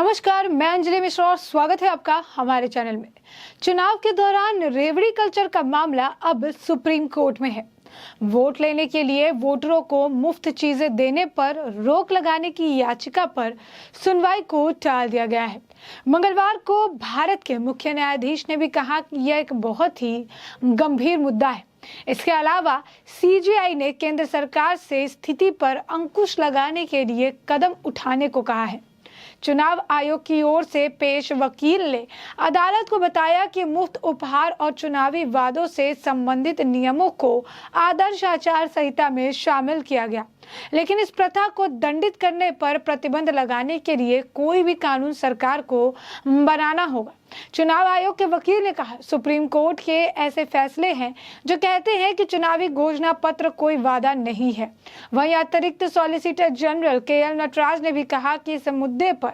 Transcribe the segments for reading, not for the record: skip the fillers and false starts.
नमस्कार, मैं अंजलि मिश्रा और स्वागत है आपका हमारे चैनल में। चुनाव के दौरान रेवड़ी कल्चर का मामला अब सुप्रीम कोर्ट में है। वोट लेने के लिए वोटरों को मुफ्त चीजें देने पर रोक लगाने की याचिका पर सुनवाई को टाल दिया गया है। मंगलवार को भारत के मुख्य न्यायाधीश ने भी कहा कि यह एक बहुत ही गंभीर मुद्दा है। इसके अलावा सीजेआई ने केंद्र सरकार से स्थिति पर अंकुश लगाने के लिए कदम उठाने को कहा है। चुनाव आयोग की ओर से पेश वकील ने अदालत को बताया कि मुफ्त उपहार और चुनावी वादों से संबंधित नियमों को आदर्श आचार संहिता में शामिल किया गया, लेकिन इस प्रथा को दंडित करने पर प्रतिबंध लगाने के लिए कोई भी कानून सरकार को बनाना होगा। चुनाव आयोग के वकील ने कहा, सुप्रीम कोर्ट के ऐसे फैसले हैं जो कहते हैं कि चुनावी घोषणा पत्र कोई वादा नहीं है। वहीं अतिरिक्त सॉलिसिटर जनरल के.एल. नटराज ने भी कहा कि इस मुद्दे पर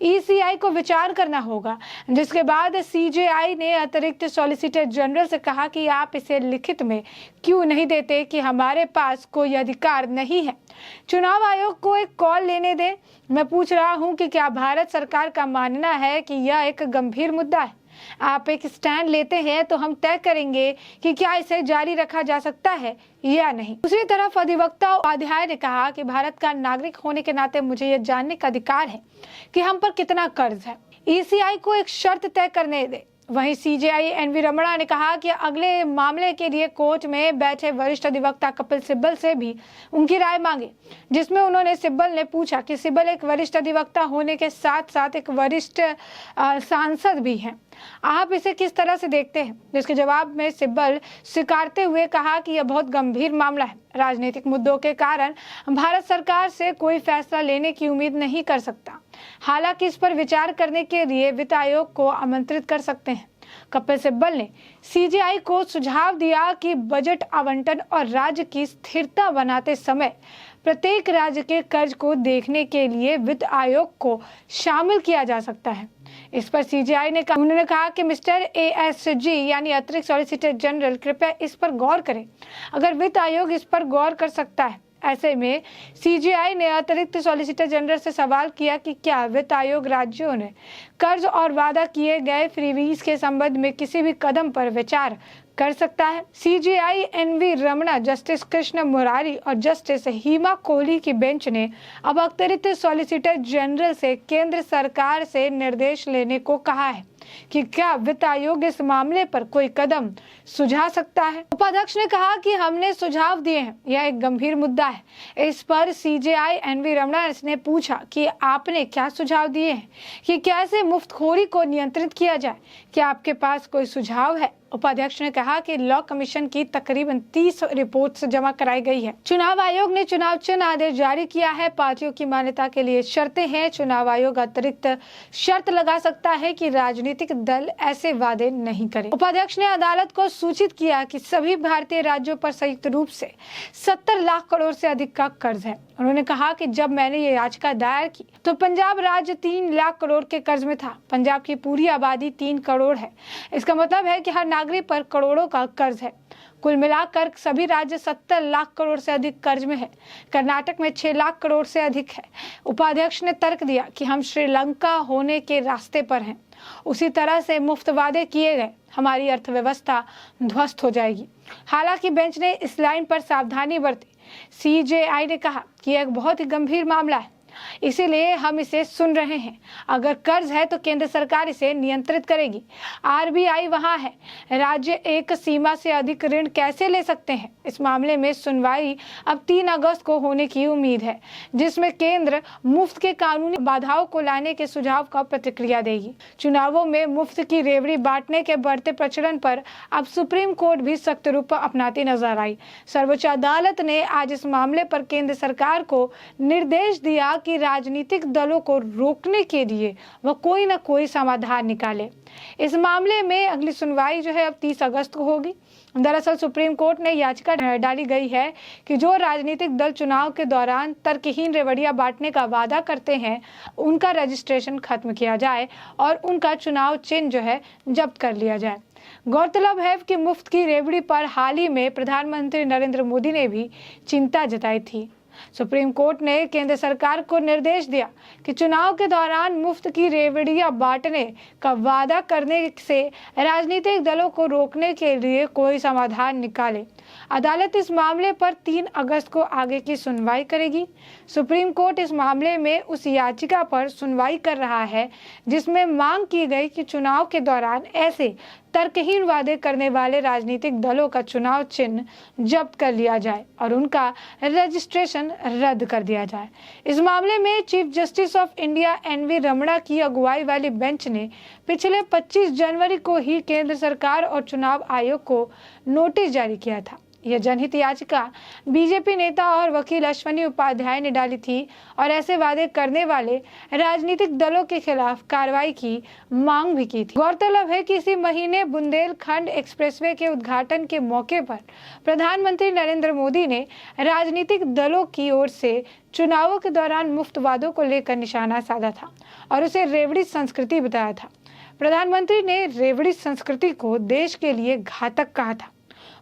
ईसीआई को विचार करना होगा, जिसके बाद सीजेआई ने अतिरिक्त सॉलिसिटर जनरल से कहा कि आप इसे लिखित में क्यों नहीं देते कि हमारे पास कोई अधिकार नहीं है। चुनाव आयोग को एक कॉल लेने दें। मैं पूछ रहा हूं कि क्या भारत सरकार का मानना है कि यह एक गंभीर मुद्दा है। आप एक स्टैंड लेते हैं तो हम तय करेंगे कि क्या इसे जारी रखा जा सकता है या नहीं। दूसरी तरफ अधिवक्ता उपाध्याय ने कहा कि भारत का नागरिक होने के नाते मुझे यह जानने का अधिकार है कि हम पर कितना कर्ज है। ईसीआई को एक शर्त तय करने दे। वहीं सीजेआई एन.वी. रमणा ने कहा कि अगले मामले के लिए कोर्ट में बैठे वरिष्ठ अधिवक्ता कपिल सिब्बल से भी उनकी राय मांगी, जिसमें उन्होंने सिब्बल ने पूछा कि सिब्बल एक वरिष्ठ अधिवक्ता होने के साथ साथ एक वरिष्ठ सांसद भी हैं, आप इसे किस तरह से देखते हैं। जिसके जवाब में सिब्बल स्वीकारते हुए कहा कि यह बहुत गंभीर मामला है। राजनीतिक मुद्दों के कारण भारत सरकार से कोई फैसला लेने की उम्मीद नहीं कर सकता। हालांकि इस पर विचार करने के लिए वित्त आयोग को आमंत्रित कर सकते हैं। कपिल सिब्बल ने सीजेआई को सुझाव दिया कि बजट आवंटन और राज्य की स्थिरता बनाते समय प्रत्येक राज्य के कर्ज को देखने के लिए वित्त आयोग को शामिल किया जा सकता है। इस पर सीजेआई ने उन्होंने कहा कि मिस्टर एएसजी यानी अतिरिक्त सॉलिसिटर जनरल कृपया इस पर गौर करें। अगर वित्त आयोग इस पर गौर कर सकता है, ऐसे में सीजेआई ने अतिरिक्त सॉलिसिटर जनरल से सवाल किया कि क्या वित्त आयोग राज्यों ने कर्ज और वादा किए गए फ्रीवीज के संबंध में किसी भी कदम पर विचार कर सकता है। CJI NV. Ramana, justice Krishna Murari और जस्टिस हीमा कोहली की बेंच ने अब अतिरिक्त सॉलिसिटर जनरल से केंद्र सरकार से निर्देश लेने को कहा है कि क्या वित्त आयोग इस मामले पर कोई कदम सुझा सकता है। उपाध्यक्ष ने कहा कि हमने सुझाव दिए हैं, यह एक गंभीर मुद्दा है। इस पर सीजेआई एन.वी. रमणा ने पूछा कि आपने क्या सुझाव दिए हैं कि कैसे मुफ्तखोरी को नियंत्रित किया जाए, क्या आपके पास कोई सुझाव है। उपाध्यक्ष ने कहा कि लॉ कमीशन की तकरीबन 30 रिपोर्ट्स जमा कराई गई है। चुनाव आयोग ने चुनाव चिन्ह आदेश जारी किया है। पार्टियों की मान्यता के लिए शर्तें हैं। चुनाव आयोग अतिरिक्त शर्त लगा सकता है कि राजनीतिक दल ऐसे वादे नहीं करें। उपाध्यक्ष ने अदालत को सूचित किया कि सभी भारतीय राज्यों पर संयुक्त रूप से 70 लाख करोड़ से अधिक का कर्ज है। उन्होंने कहा कि जब मैंने ये याचिका दायर की तो पंजाब राज्य 3 लाख करोड़ के कर्ज में था। पंजाब की पूरी आबादी 3 करोड़ है। इसका मतलब है कि हर नागरिक पर करोड़ों का कर्ज है। कुल मिलाकर सभी राज्य 70 लाख करोड़ से अधिक कर्ज में है। कर्नाटक में 6 लाख करोड़ से अधिक है। उपाध्यक्ष ने तर्क दिया कि हम श्रीलंका होने के रास्ते पर हैं। उसी तरह से मुफ्त वादे किए गए हमारी अर्थव्यवस्था ध्वस्त हो जाएगी। हालांकि बेंच ने इस लाइन पर सावधानी बरती। सीजेआई ने कहा कि यह एक बहुत ही गंभीर मामला है, इसीलिए हम इसे सुन रहे हैं। अगर कर्ज है तो केंद्र सरकार इसे नियंत्रित करेगी। आरबीआई वहां है। राज्य एक सीमा से अधिक ऋण कैसे ले सकते हैं। इस मामले में सुनवाई अब 3 अगस्त को होने की उम्मीद है, जिसमें केंद्र मुफ्त के कानूनी बाधाओं को लाने के सुझाव का प्रतिक्रिया देगी। चुनावों में मुफ्त की रेवड़ी बांटने के बढ़ते प्रचलन पर अब सुप्रीम कोर्ट भी सख्त रूप अपनाती नजर आई। सर्वोच्च अदालत ने आज इस मामले पर केंद्र सरकार को निर्देश दिया कि राजनीतिक दलों को रोकने के लिए वह कोई न कोई समाधान निकाले। इस मामले में अगली सुनवाई जो है अब 30 अगस्त को होगी। दरअसल सुप्रीम कोर्ट ने याचिका डाली गई है कि जो राजनीतिक दल चुनाव के दौरान तर्कहीन रेवड़ियां बांटने का वादा करते हैं, उनका रजिस्ट्रेशन खत्म किया जाए और उनका चुनाव चिन्ह जो है जब्त कर लिया जाए। गौरतलब है कि मुफ्त की रेवड़ी पर हाल ही में प्रधानमंत्री नरेंद्र मोदी ने भी चिंता जताई थी। सुप्रीम कोर्ट ने केंद्र सरकार को निर्देश दिया कि चुनाव के दौरान मुफ्त की रेवड़ियां बांटने का वादा करने से राजनीतिक दलों को रोकने के लिए कोई समाधान निकाले। अदालत इस मामले पर 3 अगस्त को आगे की सुनवाई करेगी। सुप्रीम कोर्ट इस मामले में उस याचिका पर सुनवाई कर रहा है जिसमें मांग की गई कि चुनाव के दौरान ऐसे तर्कहीन वादे करने वाले राजनीतिक दलों का चुनाव चिन्ह जब्त कर लिया जाए और उनका रजिस्ट्रेशन रद्द कर दिया जाए। इस मामले में chief justice of India NV Ramana की अगुवाई वाली बेंच ने पिछले 25 जनवरी को ही केंद्र सरकार और चुनाव आयोग को नोटिस जारी किया था। यह जनहित याचिका बीजेपी नेता और वकील अश्वनी उपाध्याय ने डाली थी और ऐसे वादे करने वाले राजनीतिक दलों के खिलाफ कार्रवाई की मांग भी की थी। गौरतलब है कि इसी महीने बुंदेलखंड एक्सप्रेसवे के उद्घाटन के मौके पर प्रधानमंत्री नरेंद्र मोदी ने राजनीतिक दलों की ओर से चुनावों के दौरान मुफ्त वादों को लेकर निशाना साधा था और उसे रेवड़ी संस्कृति बताया था। प्रधानमंत्री ने रेवड़ी संस्कृति को देश के लिए घातक कहा था।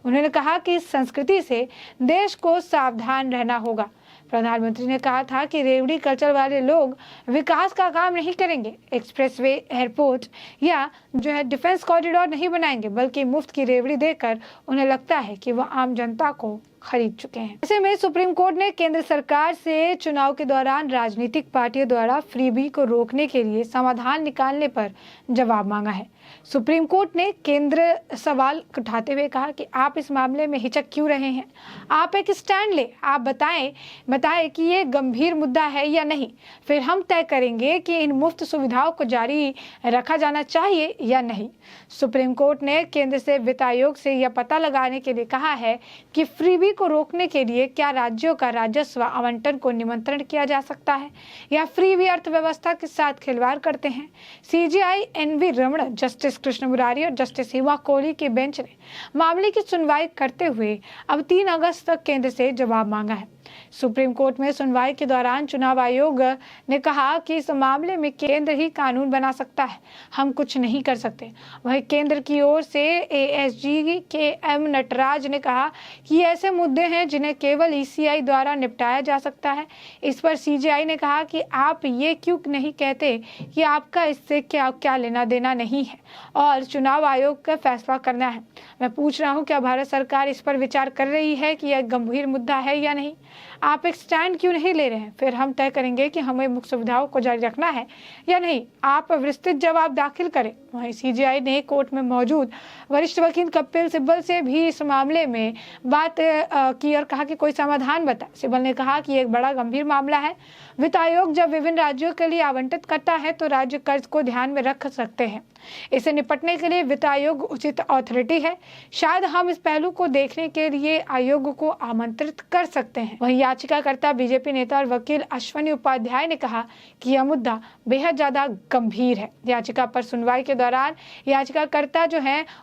उन्होंने कहा कि इस संस्कृति से देश को सावधान रहना होगा। प्रधानमंत्री ने कहा था कि रेवड़ी कल्चर वाले लोग विकास का काम नहीं करेंगे, एक्सप्रेसवे, एयरपोर्ट या डिफेंस कॉरिडोर नहीं बनाएंगे, बल्कि मुफ्त की रेवड़ी देकर उन्हें लगता है कि वह आम जनता को खरीद चुके हैं। ऐसे में सुप्रीम कोर्ट ने केंद्र सरकार से चुनाव के दौरान राजनीतिक पार्टियों द्वारा फ्रीबी को रोकने के लिए समाधान निकालने पर जवाब मांगा है। सुप्रीम कोर्ट ने केंद्र सवाल उठाते हुए कहा कि आप इस मामले में हिचक क्यों रहे हैं? आप एक स्टैंड ले, आप बताएं कि ये गंभीर मुद्दा है या नहीं, फिर हम तय करेंगे कि इन मुफ्त सुविधाओं को जारी रखा जाना चाहिए या नहीं। सुप्रीम कोर्ट ने केंद्र से वित्त आयोग से यह पता लगाने के लिए कहा है कि फ्रीबी को रोकने के लिए क्या राज्यों का राजस्व आवंटन को निमंत्रण किया जा सकता है या फ्रीबी अर्थव्यवस्था के साथ खिलवाड़ करते हैं। सीजेआई एनवी रमणा, जस्टिस कृष्ण मुरारी और जस्टिस हिमा कोहली की बेंच ने मामले की सुनवाई करते हुए अब 3 अगस्त तक केंद्र से जवाब मांगा है। सुप्रीम कोर्ट में सुनवाई के दौरान चुनाव आयोग ने कहा कि इस मामले में केंद्र ही कानून बना सकता है, हम कुछ नहीं कर सकते। वहीं केंद्र की ओर से एएसजी के एम नटराज ने कहा कि ऐसे मुद्दे हैं जिन्हें केवल ईसीआई द्वारा निपटाया जा सकता है। इस पर सीजेआई ने कहा कि आप ये क्यों नहीं कहते कि आपका इससे क्या लेना देना नहीं है और चुनाव आयोग का फैसला करना है। मैं पूछ रहा हूँ, क्या भारत सरकार इस पर विचार कर रही है कि यह गंभीर मुद्दा है या नहीं? आप एक स्टैंड क्यों नहीं ले रहे हैं? फिर हम तय करेंगे कि हमें मुख्य सुविधाओं को जारी रखना है या नहीं। आप विस्तृत जवाब दाखिल करें। वहीं सीजेआई ने कोर्ट में मौजूद वरिष्ठ वकील कपिल सिब्बल से भी इस मामले में बात की और कहा कि कोई समाधान बताए। सिब्बल ने कहा कि एक बड़ा गंभीर मामला है। वित्त आयोग जब विभिन्न राज्यों के लिए आवंटित करता है तो राज्य कर्ज को ध्यान में रख सकते हैं। इसे निपटने के लिए वित्त आयोग उचित अथॉरिटी है। शायद हम इस पहलू को देखने के लिए आयोग को आमंत्रित कर सकते हैं। वहीं याचिकाकर्ता बीजेपी नेता और वकील अश्वनी उपाध्याय ने कहा कि यह मुद्दा बेहद ज्यादा गंभीर है। याचिका पर सुनवाई के दौरान याचिकाकर्ता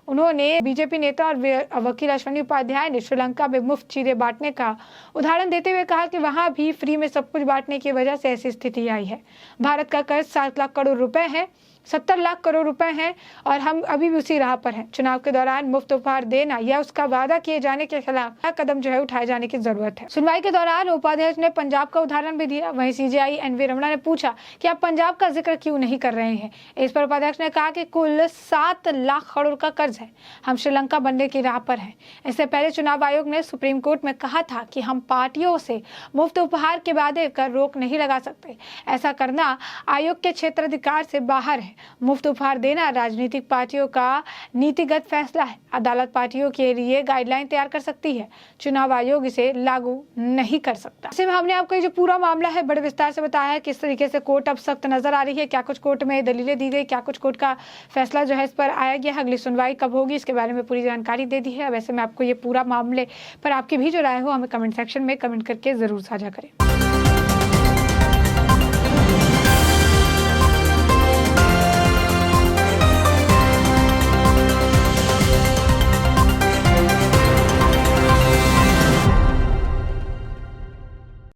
उन्होंने बीजेपी नेता और वकील अश्वनी उपाध्याय ने श्रीलंका में मुफ्त चीजें बांटने का उदाहरण देते हुए कहा कि वहां भी फ्री में सब कुछ बांटने की वजह से ऐसी स्थिति आई है। भारत का कर्ज 7 लाख करोड़ रुपए है, 70 लाख करोड़ रुपए हैं और हम अभी भी उसी राह पर हैं। चुनाव के दौरान मुफ्त उपहार देना या उसका वादा किए जाने के खिलाफ कदम उठाए जाने की जरूरत है। सुनवाई के दौरान उपाध्यक्ष ने पंजाब का उदाहरण भी दिया। वहीं सीजेआई एनवी रमणा ने पूछा कि आप पंजाब का जिक्र क्यों नहीं कर रहे हैं। इस पर उपाध्यक्ष ने कहा कि कुल 7 लाख करोड़ का कर्ज है, हम श्रीलंका बनने की राह पर हैं। इससे पहले चुनाव आयोग ने सुप्रीम कोर्ट में कहा था कि हम पार्टियों से मुफ्त उपहार के वादे कर रोक नहीं लगा सकते। ऐसा करना आयोग के क्षेत्राधिकार से बाहर है। मुफ्त उपहार देना राजनीतिक पार्टियों का नीतिगत फैसला है। अदालत पार्टियों के लिए गाइडलाइन तैयार कर सकती है, चुनाव आयोग इसे लागू नहीं कर सकता। ऐसे में हमने आपको ये जो पूरा मामला है बड़े विस्तार से बताया है किस तरीके से कोर्ट अब सख्त नजर आ रही है, क्या कुछ कोर्ट में दलीलें दी गई, क्या कुछ कोर्ट का फैसला इस पर आया गया है, अगली सुनवाई कब होगी, इसके बारे में पूरी जानकारी दे दी है। वैसे में आपको ये पूरा मामले पर आपकी भी जो राय हो हमें कमेंट सेक्शन में कमेंट करके जरूर साझा करें।